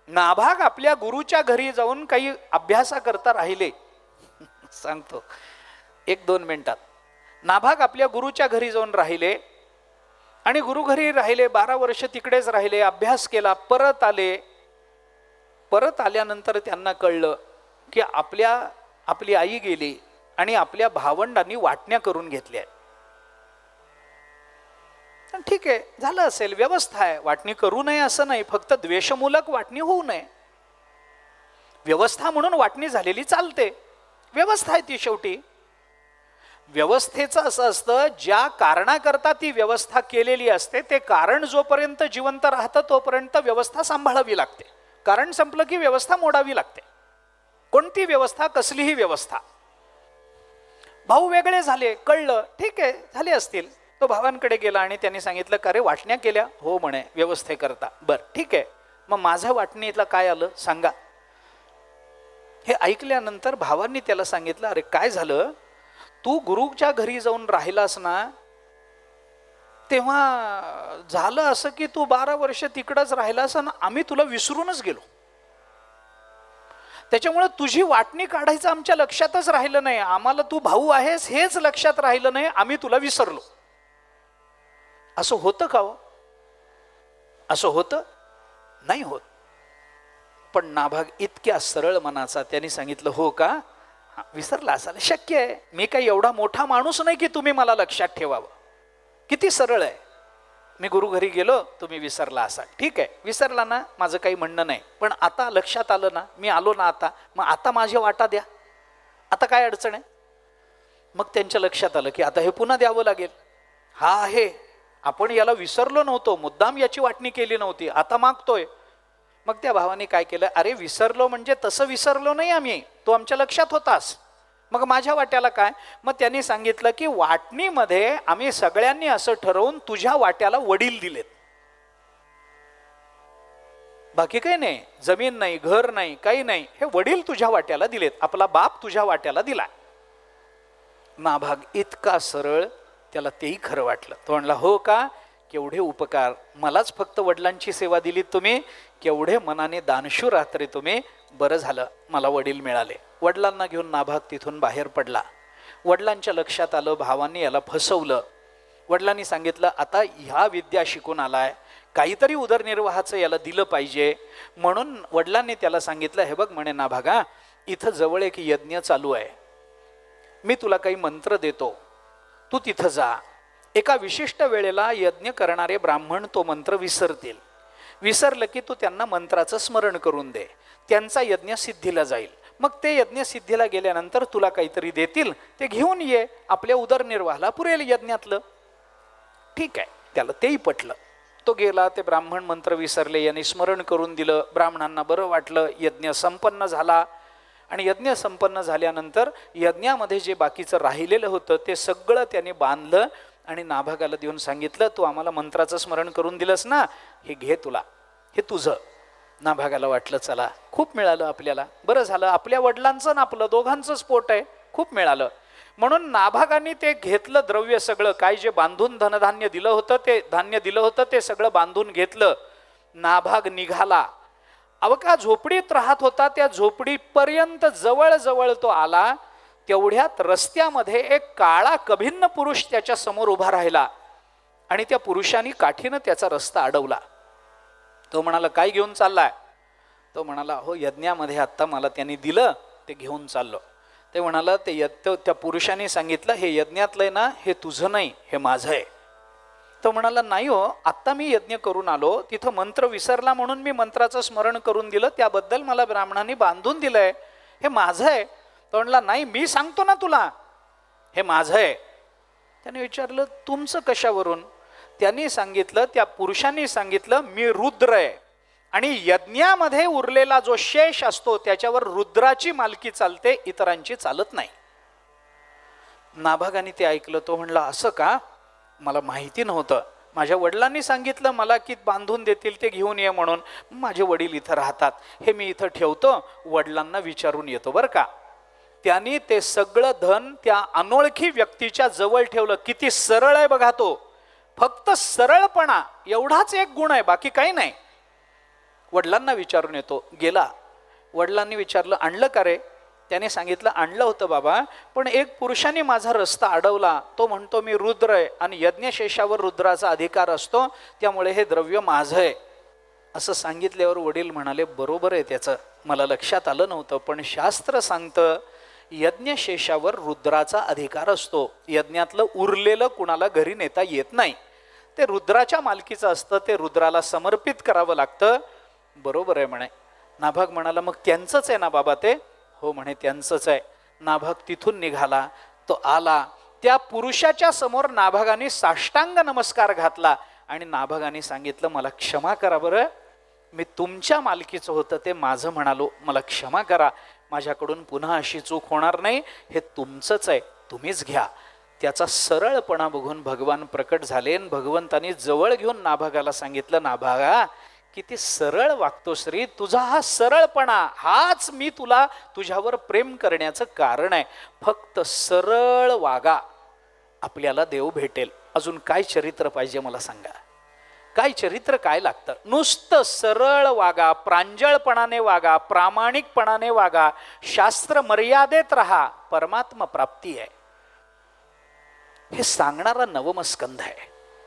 नाभाग आपल्या गुरुच्या घरी जाऊन काही अभ्यासाकरता राहिले. सांगतो 1-2 मिनिटात. नाभाग आपल्या गुरुच्या घरी जाऊन राहिले आणि गुरु घरी राहिले, 12 वर्ष तिकडेच राहिले, अभ्यास केला, परत आले. परत आल्यानंतर त्यांना कळलं की आपली आई गेली आणि आपल्या भावंडांनी वाटण्या करून घेतल्या. ठीक आहे, झालं असेल, व्यवस्था आहे, वाटणी करू नये असं नाही, फक्त द्वेषमूलक वाटणी होऊ नये. व्यवस्था म्हणून वाटणी झालेली चालते, व्यवस्था आहे ती. शेवटी व्यवस्थेचं असं असतं, ज्या कारणाकरता ती व्यवस्था केलेली असते ते कारण जोपर्यंत जिवंत राहतं तोपर्यंत व्यवस्था सांभाळावी लागते. कारण संपलं की व्यवस्था मोडावी लागते. कोणती व्यवस्था, कसलीही व्यवस्था. भाऊ वेगळे झाले, कळलं, ठीक आहे, झाले असतील. तो भावांकडे गेला आणि त्यांनी सांगितलं, का रे वाटण्या केल्या? हो म्हणे, व्यवस्थेकरता. बरं ठीक आहे, मग माझ्या वाटणीतलं काय आलं सांगा. हे ऐकल्यानंतर भावांनी त्याला सांगितलं, अरे काय झालं, तू गुरुच्या घरी जाऊन राहिलास ना, तेव्हा झालं असं की तू 12 वर्ष तिकडंच राहिलास आणि आम्ही तुला विसरूनच गेलो. त्याच्यामुळे तुझी वाटणी काढायचं आमच्या लक्षातच राहिलं नाही. आम्हाला तू भाऊ आहेस हेच लक्षात राहिलं नाही, आम्ही तुला विसरलो. असं होतं का हो? असं होतं? नाही होत. पण नाभाग इतक्या सरळ मनाचा, त्यांनी सांगितलं, हो का, विसरला असाल, शक्य आहे, मी काही एवढा मोठा माणूस नाही की तुम्ही मला लक्षात ठेवावं. किती सरळ आहे. मी गुरु घरी गेलो, तुम्ही विसरला असाल, ठीक आहे, विसरला ना, माझं काही म्हणणं नाही, पण आता लक्षात आलं ना, मी आलो ना आता, मग आता माझ्या वाटा द्या, आता काय अडचण आहे. मग त्यांच्या लक्षात आलं की आता हे पुन्हा द्यावं लागेल. हा आहे, आपण याला विसरलो नव्हतो, मुद्दाम याची वाटणी केली नव्हती, आता मागतोय. मग त्या भावाने काय केलं, अरे विसरलो म्हणजे तसं विसरलो नाही आम्ही, तो आमच्या लक्षात होतास, मग माझ्या वाट्याला काय. मग त्यांनी सांगितलं की वाटणीमध्ये आम्ही सगळ्यांनी असं ठरवून तुझ्या वाट्याला वडील दिलेत, बाकी काही नाही, जमीन नाही, घर नाही, काही नाही, हे वडील तुझ्या वाट्याला दिलेत, आपला बाप तुझ्या वाट्याला दिला. नाभाग इतका सरळ, त्याला तेही खरं वाटलं. तो म्हणला, हो का, केवढे उपकार, मलाच फक्त वडिलांची सेवा दिलीत तुम्ही, केवढे मनाने दानशूर आहात रे तुम्ही, बरं झालं मला वडील मिळाले. वडिलांना घेऊन नाभाग तिथून बाहेर पडला. वडिलांच्या लक्षात आलं, भावांनी याला फसवलं. वडिलांनी सांगितलं, आता ह्या विद्या शिकून आलाय, काहीतरी उदरनिर्वाहाचं याला दिलं पाहिजे. म्हणून वडिलांनी त्याला सांगितलं, हे बघ म्हणे नाभागा, इथं जवळ एक यज्ञ चालू आहे, मी तुला काही मंत्र देतो, तू तिथं जा. एका विशिष्ट वेळेला यज्ञ करणारे ब्राह्मण तो मंत्र विसरतील, विसरलं की तू त्यांना मंत्राचं स्मरण करून दे, त्यांचा यज्ञ सिद्धीला जाईल. मग ते यज्ञ सिद्धीला गेल्यानंतर तुला काहीतरी देतील, ते घेऊन ये, आपल्या उदरनिर्वाहाला पुरेल यज्ञातलं. ठीक आहे, त्याला तेही पटलं. तो गेला, ते ब्राह्मण मंत्र विसरले, यांनी स्मरण करून दिलं, ब्राह्मणांना बरं वाटलं, यज्ञ संपन्न झाला. आणि यज्ञ संपन्न झाल्यानंतर यज्ञामध्ये जे बाकीचं राहिलेलं होतं ते सगळं त्याने बांधलं आणि नाभागाला देऊन सांगितलं, तू आम्हाला मंत्राचं स्मरण करून दिलंस ना, हे घे तुला, हे तुझं. नाभागाला वाटलं, चला खूप मिळालं आपल्याला, बरं झालं, आपल्या वडिलांचं ना आपलं दोघांचंच पोट आहे, खूप मिळालं. म्हणून नाभागाने ते घेतलं द्रव्य सगळं, काय जे बांधून धनधान्य दिलं होतं, ते धान्य दिलं होतं ते सगळं बांधून घेतलं. नाभाग निघाला. अवका झोपडीत राहत होता, त्या झोपडीपर्यंत जवळ तो आला. तेवढ्यात रस्त्यामध्ये एक काळा कभिन्न पुरुष त्याच्या समोर उभा राहिला आणि त्या पुरुषाने काठीनं त्याचा रस्ता अडवला. तो म्हणाला, काय घेऊन चाललाय? तो म्हणाला, हो यज्ञामध्ये आत्ता मला त्यांनी दिलं, ते घेऊन चाललो. ते म्हणाला, त्या पुरुषाने सांगितलं, हे यज्ञातलंय ना, हे तुझं नाही, हे माझं आहे. तो म्हणाला, नाही हो, आत्ता मी यज्ञ करून आलो, तिथं मंत्र विसरला म्हणून मी मंत्राचं स्मरण करून दिलं, त्याबद्दल मला ब्राह्मणांनी बांधून दिलंय, हे माझं आहे. तो म्हणला, नाही मी सांगतो ना तुला, हे माझं आहे. त्याने विचारलं, तुमचं कशावरून? त्यांनी सांगितलं, त्या पुरुषांनी सांगितलं, मी रुद्र आहे आणि यज्ञामध्ये उरलेला जो शेष असतो त्याच्यावर रुद्राची मालकी चालते, इतरांची चालत नाही. नाभागाने ते ऐकलं. तो म्हणला, असं का, मला माहिती नव्हतं, माझ्या वडिलांनी सांगितलं मला की बांधून देतील, ते घेऊन ये म्हणून. माझे वडील इथं राहतात, हे मी इथं ठेवतो, वडिलांना विचारून येतो बरं का. त्यांनी ते सगळं धन त्या अनोळखी व्यक्तीच्या जवळ ठेवलं. किती सरळ आहे बघा तो, फक्त सरळपणा एवढाच एक गुण आहे, बाकी काही नाही. वडिलांना विचारून येतो. गेला, वडिलांनी विचारलं आणलं का रे? त्याने सांगितलं आणलं होतं बाबा, पण एक पुरुषाने माझा रस्ता अडवला. तो म्हणतो मी रुद्र आहे आणि यज्ञशेषावर रुद्राचा अधिकार असतो, त्यामुळे हे द्रव्य माझं आहे. असं सांगितल्यावर वडील म्हणाले बरोबर आहे त्याचं, मला लक्षात आलं नव्हतं, पण शास्त्र सांगतं यज्ञशेषावर रुद्राचा अधिकार असतो. यज्ञातलं उरलेलं कुणाला घरी नेता येत नाही, ते रुद्राच्या मालकीचं असतं, ते रुद्राला समर्पित करावं लागतं. बरोबर आहे म्हणे. नाभाग म्हणाला मग त्यांचंच आहे ना बाबा ते? हो म्हणे त्यांचंच आहे. नाभाग तिथून निघाला, तो आला, त्या पुरुषाच्या समोर नाभागाने साष्टांग नमस्कार घातला आणि नाभागाने सांगितलं मला क्षमा करा बरं, मी तुमच्या मालकीचं होतं ते माझं म्हणालो, मला क्षमा करा, माझ्याकडून पुन्हा अशी चूक होणार नाही, हे तुमचंच आहे, तुम्हीच घ्या. त्याचा सरळपणा बघून भगवान प्रकट झाले. भगवंतानी जवळ घेऊन नाभागाला सांगितलं नाभागा किती सरळ वागतो श्री, तुझा हा सरळपणा हाच मी तुला तुझ्यावर प्रेम करण्याचं कारण आहे. फक्त सरळ वागा, आपल्याला देव भेटेल. अजून काय चरित्र पाहिजे मला सांगा? काय चरित्र काय लागतं? नुसतं सरळ वागा, प्रांजळपणाने वागा, प्रामाणिकपणाने वागा, शास्त्र मर्यादेत राहा, परमात्मा प्राप्ती आहे. हे सांगणारा नवम स्कंध आहे.